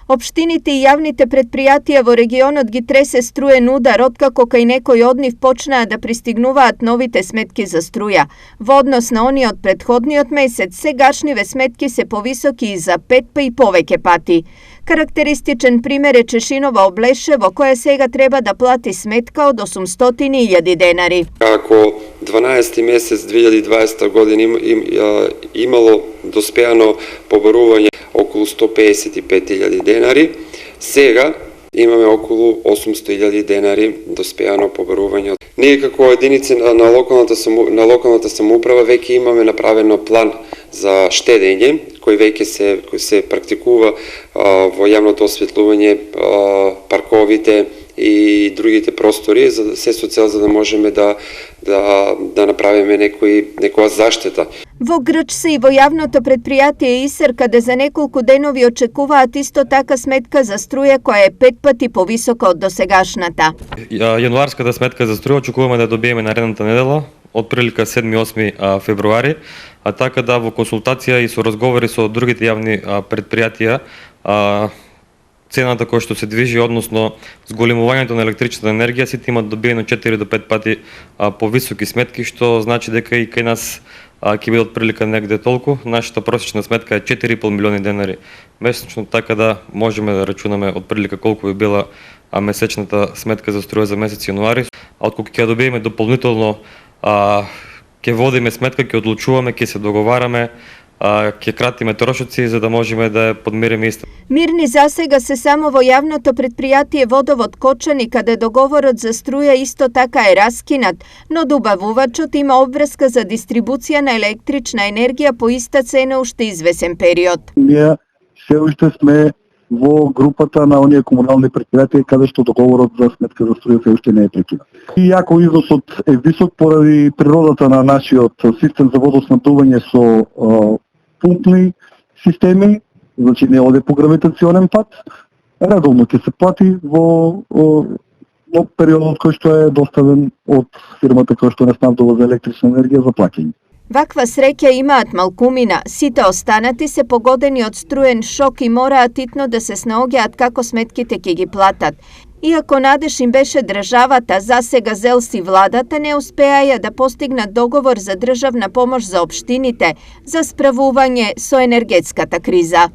Обштините и јавните предпријатија во регионот ги тресе струен удар откако кај некои од нив почнаа да пристигнуваат новите сметки за струја. Во однос на оние од претходниот месец, сегашниве сметки се повисоки и за 5 па и повеќе пати. Карактеристичен пример е Чешинова Облеше, во која сега треба да плати сметка од 800.000 денари. Ако 12 месец 2020 година имало доспеано побарување околу 155.000 денари, сега имаме околу 800.000 денари доспеано побарување. Ние како единици на локалната самоуправа веќе имаме направено план за штедење, кој веќе се практикува во јавното осветлување, парковите и другите простори, се со цел за да можеме да направиме некоја заштита. Во Грч се и во јавното предпријатие ИСЕР, каде за неколку денови очекуваат исто така сметка за струја која е 5 пати повисока од досегашната. Јануарската сметка за струја очекуваме да добиеме наредната недела, од прилика 7-8 февруари, а така да во консултација и со разговори со другите јавни предпријатија, цената која што се движи, односно зголемувањето на електричната енергија, сите имат добиено 4 до 5 пати повисоки сметки, што значи дека и кај нас ќе биде од прилика негде толку. Нашата просечна сметка е 4,5 милиони денари месечно, така да можеме да рачунаме од прилика колку би била месечната сметка за струја за месец јануари. А отколку ќе добиеме дополнително, ќе водиме сметка, ќе одлучуваме, ќе се договараме, ќе кратиме трошоци за да можеме да ја подмириме иста. Мирни засега се само во јавното предпријатие Водовод Кочани, каде договорот за струја исто така е раскинат, но добавувачот има обврска за дистрибуција на електрична енергија по иста цена уште извесен период. Ние се уште сме во групата на оние комунални предпријатија каде што договорот за сметка за струја се уште не е прекинат. Иако износот е висок поради природата на нашиот систем за водоснабдување со пумпни системи, значи не оде по гравитационен пат, редовно ќе се плати во периодот кој што е доставен од фирмата која што не снабдува за електрична енергија за плаќање. Ваква среќа имаат малкумина, сите останати се погодени од струен шок и мораат итно да се снаоѓаат како сметките ќе ги платат. Иако надеж им беше државата, засега ЗЕЛС и владата не успеаја да постигнат договор за државна помош за општините за справување со енергетската криза.